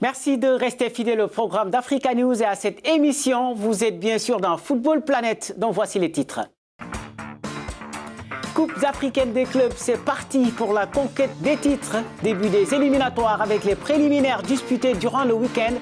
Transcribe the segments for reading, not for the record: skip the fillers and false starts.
Merci de rester fidèle au programme d'Africa News et à cette émission. Vous êtes bien sûr dans Football Planet, dont voici les titres. Coupes africaines des clubs, c'est parti pour la conquête des titres. Début des éliminatoires avec les préliminaires disputés durant le week-end.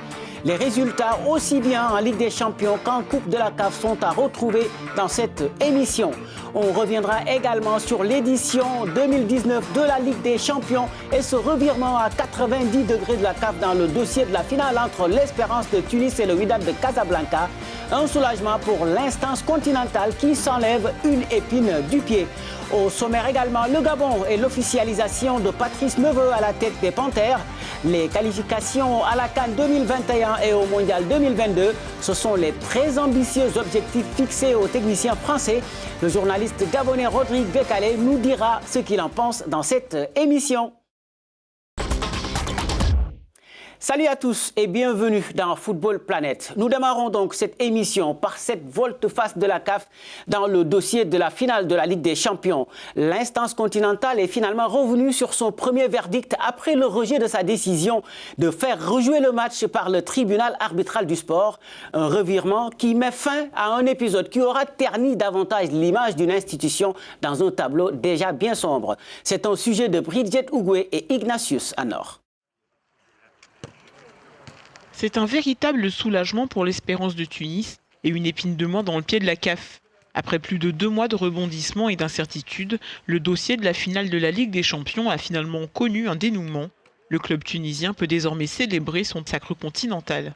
Les résultats, aussi bien en Ligue des Champions qu'en Coupe de la CAF, sont à retrouver dans cette émission. On reviendra également sur l'édition 2019 de la Ligue des Champions et ce revirement à 90 degrés de la CAF dans le dossier de la finale entre l'Espérance de Tunis et le Wydad de Casablanca. Un soulagement pour l'instance continentale qui s'enlève une épine du pied. Au sommaire également, le Gabon et l'officialisation de Patrice Neveu à la tête des Panthères. Les qualifications à la CAN 2021 et au Mondial 2022, ce sont les très ambitieux objectifs fixés aux techniciens français. Le journaliste gabonais Rodrigue Bekale nous dira ce qu'il en pense dans cette émission. Salut à tous et bienvenue dans Football Planet. Nous démarrons donc cette émission par cette volte-face de la CAF dans le dossier de la finale de la Ligue des Champions. L'instance continentale est finalement revenue sur son premier verdict après le rejet de sa décision de faire rejouer le match par le tribunal arbitral du sport. Un revirement qui met fin à un épisode qui aura terni davantage l'image d'une institution dans un tableau déjà bien sombre. C'est un sujet de Bridget Ougoué et Ignatius Anor. C'est un véritable soulagement pour l'Espérance de Tunis et une épine de moins dans le pied de la CAF. Après plus de 2 mois de rebondissement et d'incertitude, le dossier de la finale de la Ligue des Champions a finalement connu un dénouement. Le club tunisien peut désormais célébrer son sacre continental.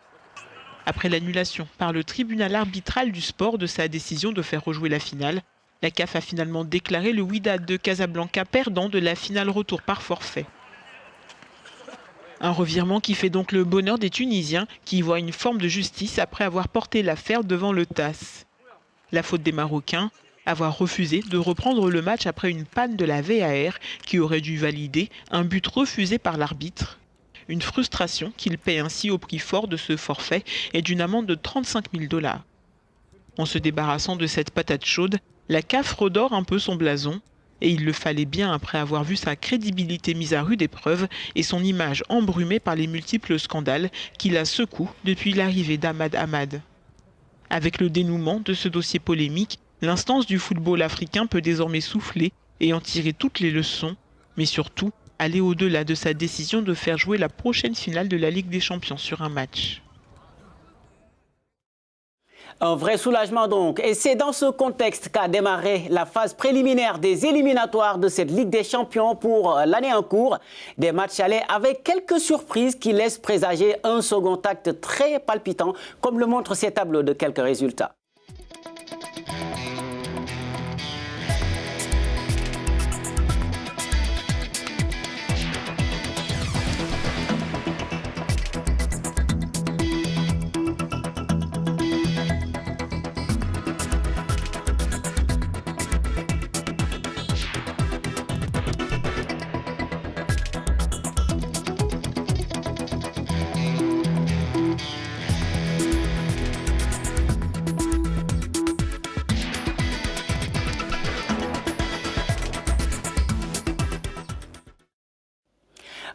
Après l'annulation par le tribunal arbitral du sport de sa décision de faire rejouer la finale, la CAF a finalement déclaré le Wydad de Casablanca perdant de la finale retour par forfait. Un revirement qui fait donc le bonheur des Tunisiens qui y voient une forme de justice après avoir porté l'affaire devant le TAS. La faute des Marocains, avoir refusé de reprendre le match après une panne de la VAR qui aurait dû valider un but refusé par l'arbitre. Une frustration qu'il paie ainsi au prix fort de ce forfait et d'une amende de 35 000 $. En se débarrassant de cette patate chaude, la CAF redore un peu son blason. Et il le fallait bien après avoir vu sa crédibilité mise à rude épreuve et son image embrumée par les multiples scandales qui la secouent depuis l'arrivée d'Ahmad Ahmad. Avec le dénouement de ce dossier polémique, l'instance du football africain peut désormais souffler et en tirer toutes les leçons, mais surtout aller au-delà de sa décision de faire jouer la prochaine finale de la Ligue des Champions sur un match. Un vrai soulagement donc. Et c'est dans ce contexte qu'a démarré la phase préliminaire des éliminatoires de cette Ligue des Champions pour l'année en cours. Des matchs allés avec quelques surprises qui laissent présager un second acte très palpitant, comme le montrent ces tableaux de quelques résultats.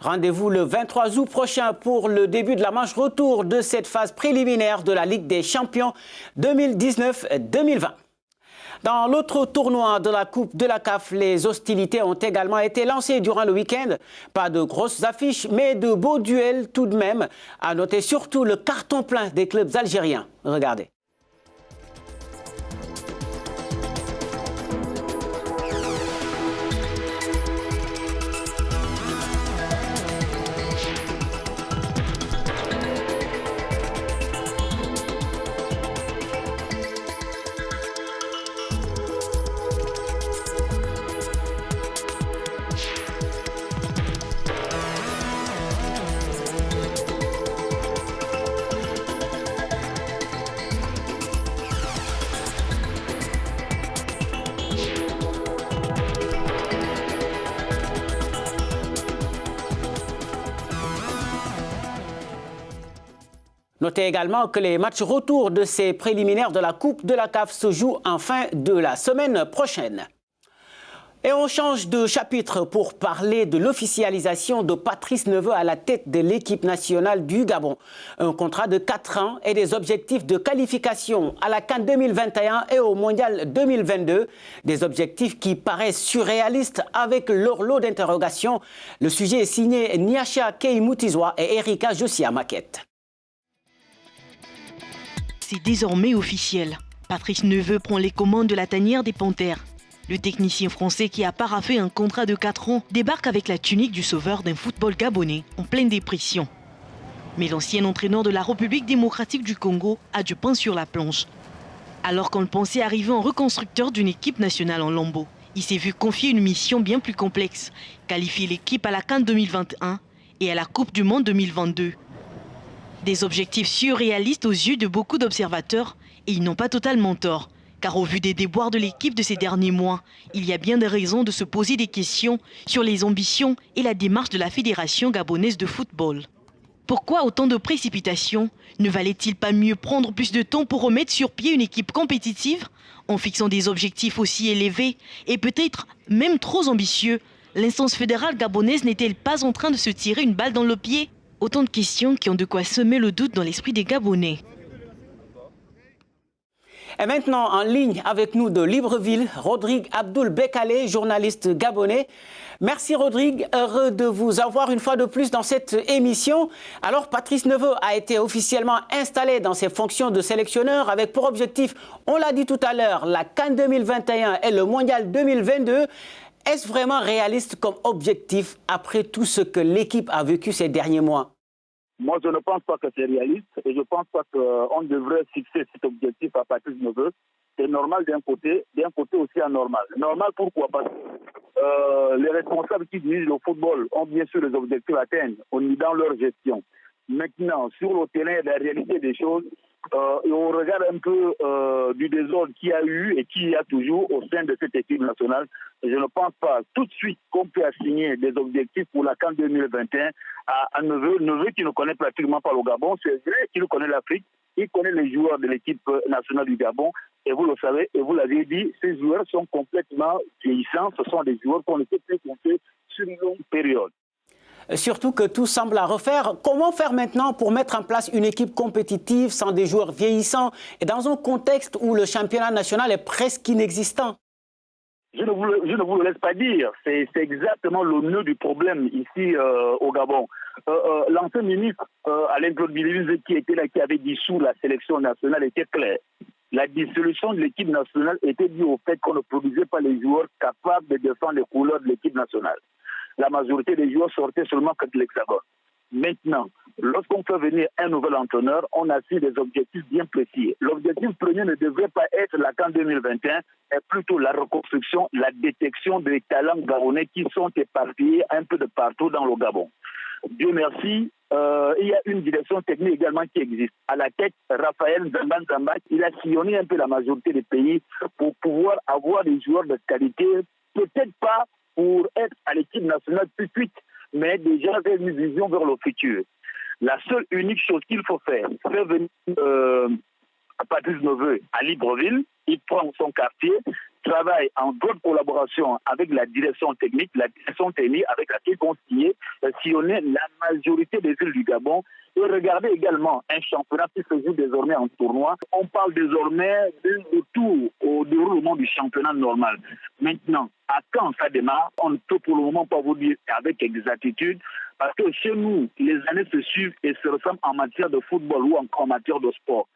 Rendez-vous le 23 août prochain pour le début de la manche retour de cette phase préliminaire de la Ligue des Champions 2019-2020. Dans l'autre tournoi de la Coupe de la CAF, les hostilités ont également été lancées durant le week-end. Pas de grosses affiches, mais de beaux duels tout de même. À noter surtout le carton plein des clubs algériens. Regardez. Notez également que les matchs retour de ces préliminaires de la Coupe de la CAF se jouent en fin de la semaine prochaine. Et on change de chapitre pour parler de l'officialisation de Patrice Neveu à la tête de l'équipe nationale du Gabon. Un contrat de 4 ans et des objectifs de qualification à la CAN 2021 et au Mondial 2022. Des objectifs qui paraissent surréalistes avec leur lot d'interrogations. Le sujet est signé Niacha Keimutizwa et Erika Josia Maquette. C'est désormais officiel. Patrice Neveu prend les commandes de la tanière des Panthères. Le technicien français qui a paraphé un contrat de 4 ans débarque avec la tunique du sauveur d'un football gabonais en pleine dépression. Mais l'ancien entraîneur de la République démocratique du Congo a du pain sur la planche. Alors qu'on le pensait arriver en reconstructeur d'une équipe nationale en lambeaux, il s'est vu confier une mission bien plus complexe, qualifier l'équipe à la CAN 2021 et à la Coupe du Monde 2022. Des objectifs surréalistes aux yeux de beaucoup d'observateurs, et ils n'ont pas totalement tort. Car au vu des déboires de l'équipe de ces derniers mois, il y a bien des raisons de se poser des questions sur les ambitions et la démarche de la Fédération gabonaise de football. Pourquoi autant de précipitations? Ne valait-il pas mieux prendre plus de temps pour remettre sur pied une équipe compétitive en fixant des objectifs aussi élevés et peut-être même trop ambitieux? L'instance fédérale gabonaise n'est-elle pas en train de se tirer une balle dans le pied? Autant de questions qui ont de quoi semer le doute dans l'esprit des Gabonais. Et maintenant, en ligne avec nous de Libreville, Rodrigue Abdoul Bekale, journaliste gabonais. Merci Rodrigue, heureux de vous avoir une fois de plus dans cette émission. Alors, Patrice Neveu a été officiellement installé dans ses fonctions de sélectionneur avec pour objectif, on l'a dit tout à l'heure, la CAN 2021 et le Mondial 2022. Est-ce vraiment réaliste comme objectif après tout ce que l'équipe a vécu ces derniers mois? Moi, je ne pense pas que c'est réaliste et je ne pense pas qu'on devrait fixer cet objectif à Patrice Neveu. C'est normal d'un côté aussi anormal. Normal pourquoi? Parce que les responsables qui dirigent le football ont bien sûr les objectifs à atteindre dans leur gestion. Maintenant, sur le terrain, la réalité des choses, et on regarde un peu du désordre qu'il y a eu et qu'il y a toujours au sein de cette équipe nationale. Je ne pense pas tout de suite qu'on peut assigner des objectifs pour la CAN 2021 à Neveu qui ne connaît pratiquement pas le Gabon. C'est vrai qu'il connaît l'Afrique, il connaît les joueurs de l'équipe nationale du Gabon. Et vous le savez, et vous l'avez dit, ces joueurs sont complètement vieillissants. Ce sont des joueurs qu'on ne peut plus compter sur une longue période. Surtout que tout semble à refaire. Comment faire maintenant pour mettre en place une équipe compétitive sans des joueurs vieillissants et dans un contexte où le championnat national est presque inexistant? Je ne vous le laisse pas dire. C'est exactement le nœud du problème ici au Gabon. L'ancien ministre Alain Claude Bilize qui était là, qui avait dissous la sélection nationale, était clair. La dissolution de l'équipe nationale était due au fait qu'on ne produisait pas les joueurs capables de défendre les couleurs de l'équipe nationale. La majorité des joueurs sortaient seulement que de l'Hexagone. Maintenant, lorsqu'on fait venir un nouvel entraîneur, on a su des objectifs bien précis. L'objectif premier ne devrait pas être la CAN 2021, mais plutôt la reconstruction, la détection des talents gabonais qui sont éparpillés un peu de partout dans le Gabon. Dieu merci, il y a une direction technique également qui existe. À la tête, Raphaël Zamba, il a sillonné un peu la majorité des pays pour pouvoir avoir des joueurs de qualité, peut-être pas pour être à l'équipe nationale tout de suite, mais déjà avec une vision vers le futur. La seule unique chose qu'il faut faire venir Patrice Neveu à Libreville, il prend son quartier, travaille en bonne collaboration avec la direction technique avec laquelle on sillonner la majorité des villes du Gabon et regarder également un championnat qui se joue désormais en tournoi. On parle désormais d'un retour au déroulement du championnat normal. Maintenant, à quand ça démarre, on ne peut pour le moment pas vous dire avec exactitude, parce que chez nous, les années se suivent et se ressemblent en matière de football ou encore en matière de sport.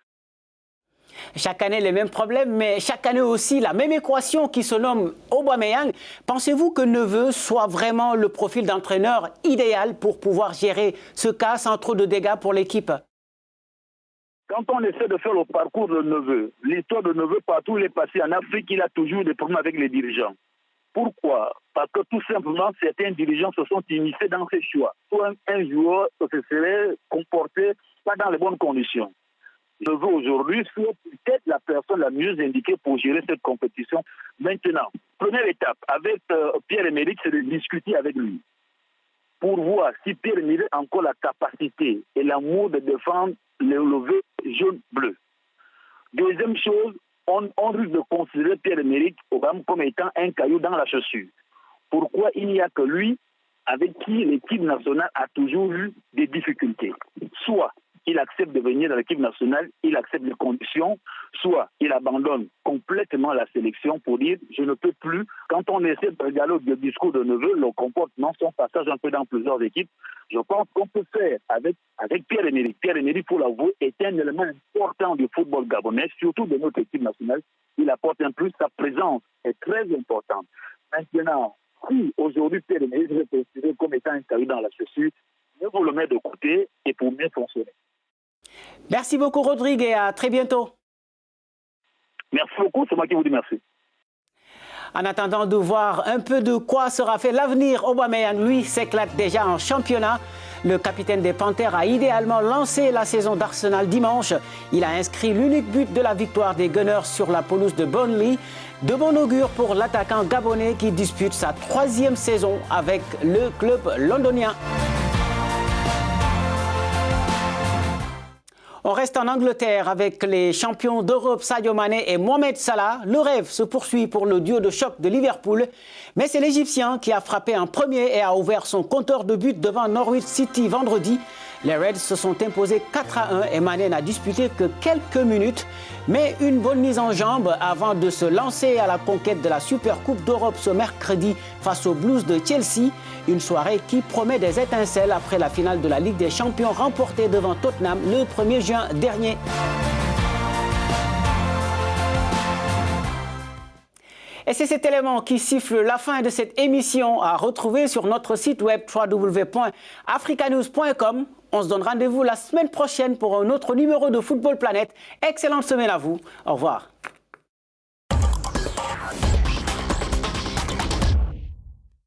Chaque année, les mêmes problèmes, mais chaque année aussi, la même équation qui se nomme Aubameyang. Pensez-vous que Neveu soit vraiment le profil d'entraîneur idéal pour pouvoir gérer ce cas sans trop de dégâts pour l'équipe? Quand on essaie de faire le parcours de Neveu, l'histoire de Neveu, partout où il est passé en Afrique, il a toujours des problèmes avec les dirigeants. Pourquoi? Parce que tout simplement, certains dirigeants se sont initiés dans ces choix. Soit un joueur se serait comporté pas dans les bonnes conditions. Neveu aujourd'hui soit peut-être la personne la mieux indiquée pour gérer cette compétition. Maintenant, première étape avec Pierre-Emerick, c'est de discuter avec lui pour voir si Pierre-Emerick a encore la capacité et l'amour de défendre le levé jaune-bleu. Deuxième chose, on risque de considérer Pierre-Emerick Aubameyang comme étant un caillou dans la chaussure. Pourquoi il n'y a que lui avec qui l'équipe nationale a toujours eu des difficultés? Soit il accepte de venir dans l'équipe nationale, il accepte les conditions, soit il abandonne complètement la sélection pour dire « je ne peux plus ». Quand on essaie de regarder le discours de Neveu, le comportement, son passage un peu dans plusieurs équipes, je pense qu'on peut faire avec Pierre-Emerick. Pierre-Emerick, il faut l'avouer, est un élément important du football gabonais, surtout de notre équipe nationale. Il apporte un plus, sa présence est très importante. Maintenant, si aujourd'hui Pierre-Emerick est considéré comme étant un caillou dans la chaussure, mieux vaut le mettre de côté et pour mieux fonctionner. Merci beaucoup Rodrigue et à très bientôt. Merci beaucoup, c'est moi qui vous dis merci. En attendant de voir un peu de quoi sera fait l'avenir, Aubameyang, lui, s'éclate déjà en championnat. Le capitaine des Panthères a idéalement lancé la saison d'Arsenal dimanche. Il a inscrit l'unique but de la victoire des Gunners sur la pelouse de Burnley. De bon augure pour l'attaquant gabonais qui dispute sa 3e saison avec le club londonien. On reste en Angleterre avec les champions d'Europe Sadio Mané et Mohamed Salah. Le rêve se poursuit pour le duo de choc de Liverpool. Mais c'est l'Égyptien qui a frappé en premier et a ouvert son compteur de but devant Norwich City vendredi. Les Reds se sont imposés 4-1 et Mané n'a disputé que quelques minutes. Mais une bonne mise en jambe avant de se lancer à la conquête de la Super Coupe d'Europe ce mercredi face aux Blues de Chelsea. Une soirée qui promet des étincelles après la finale de la Ligue des Champions remportée devant Tottenham le 1er juin dernier. Et c'est cet élément qui siffle la fin de cette émission à retrouver sur notre site web www.africanews.com. On se donne rendez-vous la semaine prochaine pour un autre numéro de Football Planète. Excellente semaine à vous. Au revoir.